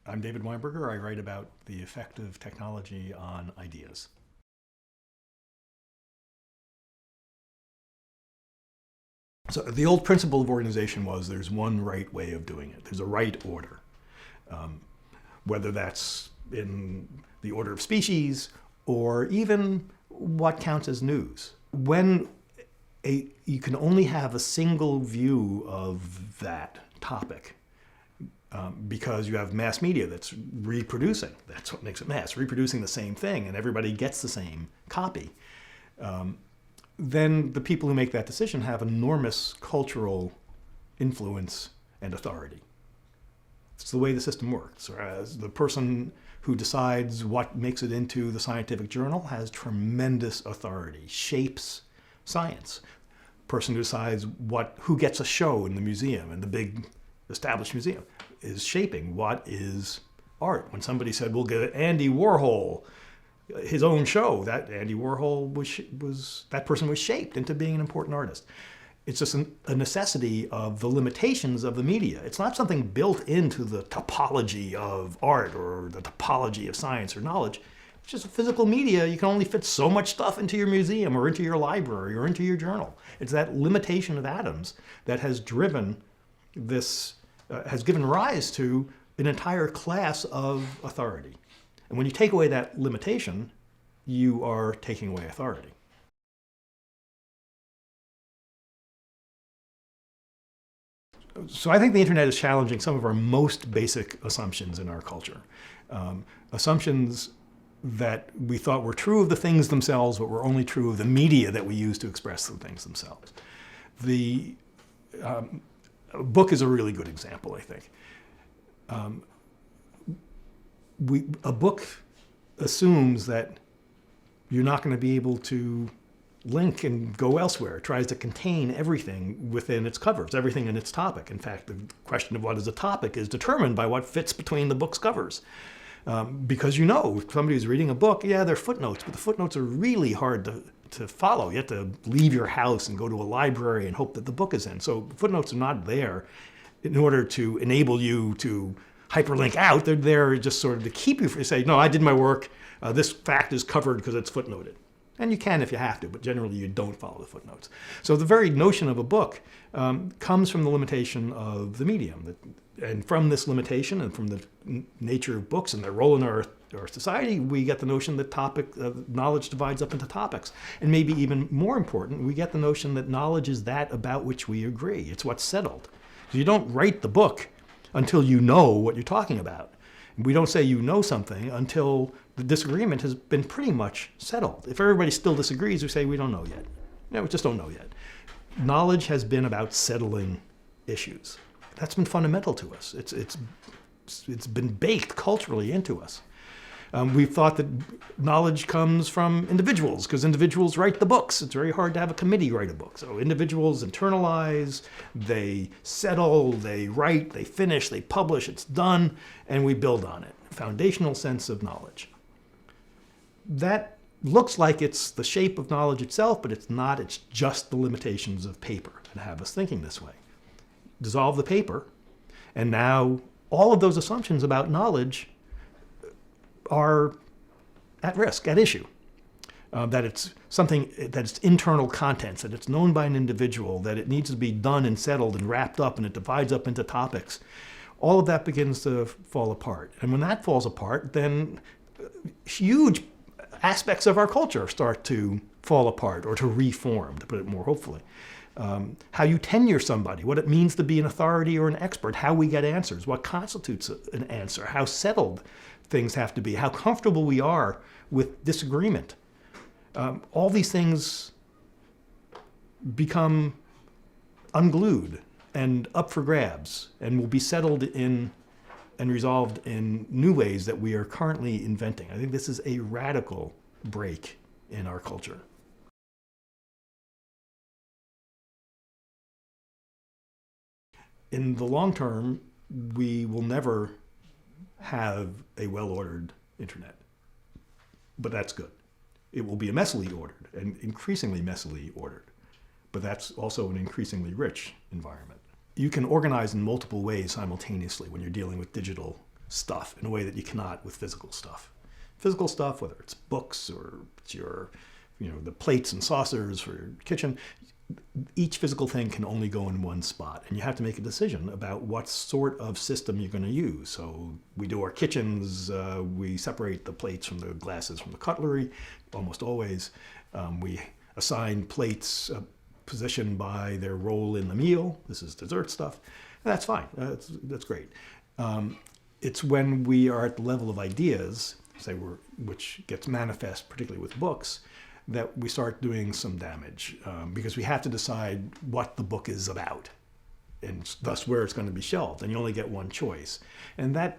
I'm David Weinberger. I write about the effect of technology on ideas. So the old principle of organization was there's one right way of doing it. There's a right order, whether that's in the order of species or even what counts as news. When you can only have a single view of that topic, because you have mass media that's reproducing. That's what makes it mass, reproducing the same thing, and everybody gets the same copy. Then the people who make that decision have enormous cultural influence and authority. It's the way the system works. Whereas the person who decides what makes it into the scientific journal has tremendous authority, shapes science. The person who decides who gets a show in the museum, in the big established museum, is shaping what is art. When somebody said, we'll get Andy Warhol his own show, that Andy Warhol that person was shaped into being an important artist. It's just a necessity of the limitations of the media. It's not something built into the topology of art or the topology of science or knowledge. It's just a physical media. You can only fit so much stuff into your museum or into your library or into your journal. It's that limitation of atoms that has driven this, has given rise to an entire class of authority. And when you take away that limitation, you are taking away authority. So I think the internet is challenging some of our most basic assumptions in our culture. Assumptions that we thought were true of the things themselves, but were only true of the media that we use to express the things themselves. The book is a really good example, I think. A book assumes that you're not going to be able to link and go elsewhere. It tries to contain everything within its covers, everything in its topic. In fact, the question of what is a topic is determined by what fits between the book's covers. Because if somebody who's reading a book, yeah, they're footnotes, but the footnotes are really hard to follow. You have to leave your house and go to a library and hope that the book is in. So footnotes are not there in order to enable you to hyperlink out. They're there just sort of to keep you from say, no, I did my work. This fact is covered because it's footnoted. And you can if you have to, but generally you don't follow the footnotes. So the very notion of a book comes from the limitation of the medium. And from this limitation and from the nature of books and their role in our society, we get the notion that knowledge divides up into topics. And maybe even more important, we get the notion that knowledge is that about which we agree. It's what's settled. So you don't write the book until you know what you're talking about. We don't say you know something until the disagreement has been pretty much settled. If everybody still disagrees, we say we don't know yet. No, we just don't know yet. Knowledge has been about settling issues. That's been fundamental to us. It's been baked culturally into us. We've thought that knowledge comes from individuals because individuals write the books. It's very hard to have a committee write a book. So individuals internalize, they settle, they write, they finish, they publish, it's done, and we build on it. Foundational sense of knowledge. That looks like it's the shape of knowledge itself, but it's not. It's just the limitations of paper that have us thinking this way. Dissolve the paper, and now all of those assumptions about knowledge are at risk, at issue. That it's something, that it's internal contents, that it's known by an individual, that it needs to be done and settled and wrapped up, and it divides up into topics. All of that begins to fall apart. And when that falls apart, then huge aspects of our culture start to fall apart or to reform, to put it more hopefully. How you tenure somebody, what it means to be an authority or an expert, how we get answers, what constitutes an answer, how settled things have to be, how comfortable we are with disagreement. All these things become unglued and up for grabs and will be settled in and resolved in new ways that we are currently inventing. I think this is a radical break in our culture. In the long term, we will never have a well-ordered internet, but that's good. It will be messily ordered and increasingly messily ordered, but that's also an increasingly rich environment. You can organize in multiple ways simultaneously when you're dealing with digital stuff in a way that you cannot with physical stuff. Physical stuff, whether it's books or it's your, the plates and saucers for your kitchen, each physical thing can only go in one spot, and you have to make a decision about what sort of system you're going to use. So we do our kitchens, we separate the plates from the glasses from the cutlery, almost always. We assign plates a position by their role in the meal. This is dessert stuff. And that's fine. That's great. It's when we are at the level of ideas, which gets manifest particularly with books, that we start doing some damage, because we have to decide what the book is about and thus where it's going to be shelved, and you only get one choice. And that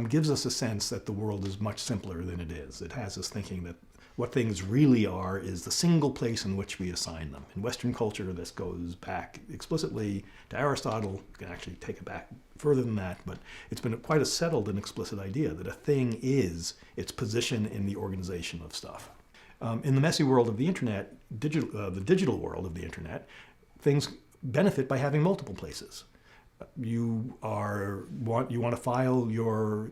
gives us a sense that the world is much simpler than it is. It has us thinking that what things really are is the single place in which we assign them. In Western culture, this goes back explicitly to Aristotle. You can actually take it back further than that, but it's been quite a settled and explicit idea that a thing is its position in the organization of stuff. In the messy world of the internet, the digital world of the internet, things benefit by having multiple places. You want to file your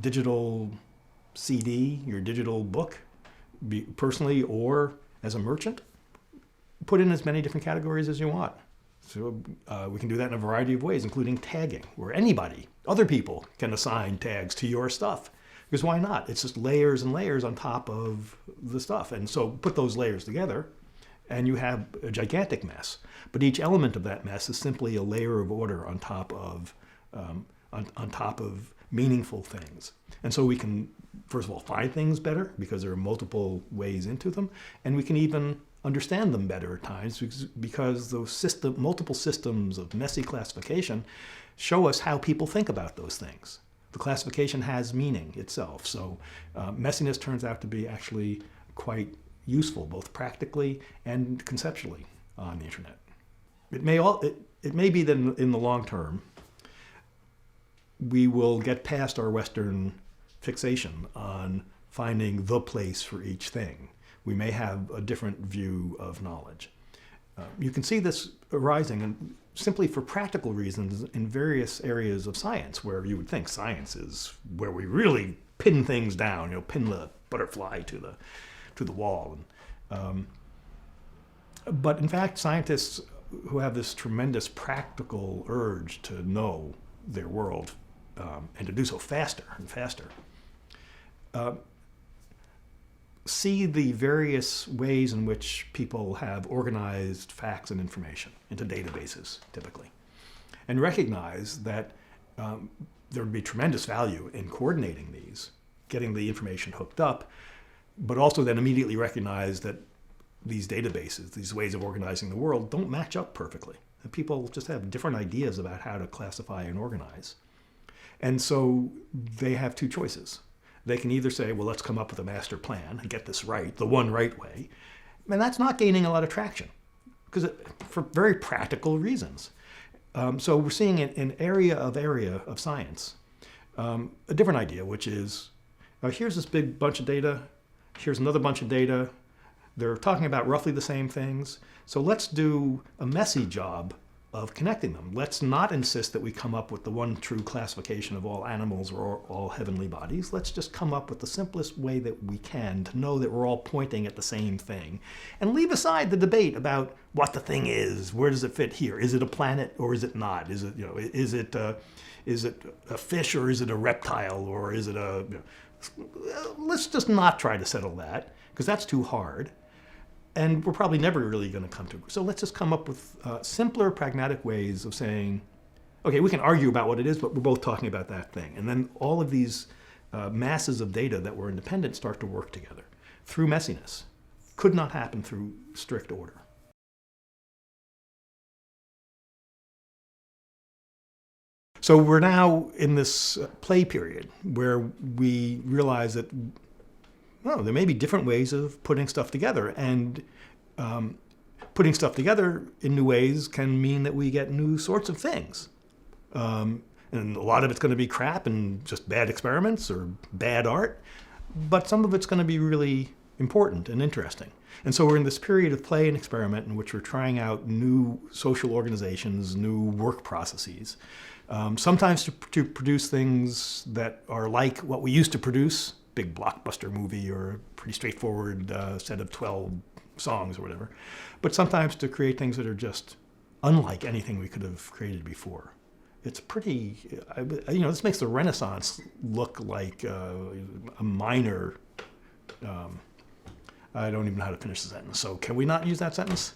digital CD, your digital book, personally or as a merchant, put in as many different categories as you want. So we can do that in a variety of ways, including tagging, where other people can assign tags to your stuff. Because why not? It's just layers and layers on top of the stuff. And so put those layers together and you have a gigantic mess. But each element of that mess is simply a layer of order on top of meaningful things. And so we can, first of all, find things better because there are multiple ways into them. And we can even understand them better at times because those multiple systems of messy classification show us how people think about those things. The classification has meaning itself. So messiness turns out to be actually quite useful, both practically and conceptually on the internet. It may be that in the long term, we will get past our Western fixation on finding the place for each thing. We may have a different view of knowledge. You can see this arising simply for practical reasons in various areas of science, where you would think science is where we really pin things down, pin the butterfly to the wall. But in fact, scientists who have this tremendous practical urge to know their world and to do so faster and faster, see the various ways in which people have organized facts and information into databases, typically, and recognize that there would be tremendous value in coordinating these, getting the information hooked up, but also then immediately recognize that these databases, these ways of organizing the world, don't match up perfectly. And people just have different ideas about how to classify and organize. And so they have two choices. They can either say, well, let's come up with a master plan and get this right, the one right way. And that's not gaining a lot of traction for very practical reasons. So we're seeing an area of science, a different idea, which is, here's this big bunch of data, here's another bunch of data. They're talking about roughly the same things. So let's do a messy job of connecting them. Let's not insist that we come up with the one true classification of all animals or all heavenly bodies. Let's just come up with the simplest way that we can to know that we're all pointing at the same thing, and leave aside the debate about what the thing is. Where does it fit here? Is it a planet or is it not? Is it is it a fish or is it a reptile or is it a? Let's just not try to settle that, because that's too hard. And we're probably never really going to come to it. So let's just come up with simpler, pragmatic ways of saying, okay, we can argue about what it is, but we're both talking about that thing. And then all of these masses of data that were independent start to work together through messiness. Could not happen through strict order. So we're now in this play period where we realize that there may be different ways of putting stuff together, and putting stuff together in new ways can mean that we get new sorts of things. And a lot of it's going to be crap and just bad experiments or bad art, but some of it's going to be really important and interesting. And so we're in this period of play and experiment in which we're trying out new social organizations, new work processes, sometimes to produce things that are like what we used to produce, big blockbuster movie or a pretty straightforward set of 12 songs or whatever, but sometimes to create things that are just unlike anything we could have created before. It's pretty, this makes the Renaissance look like a minor, I don't even know how to finish the sentence, so can we not use that sentence?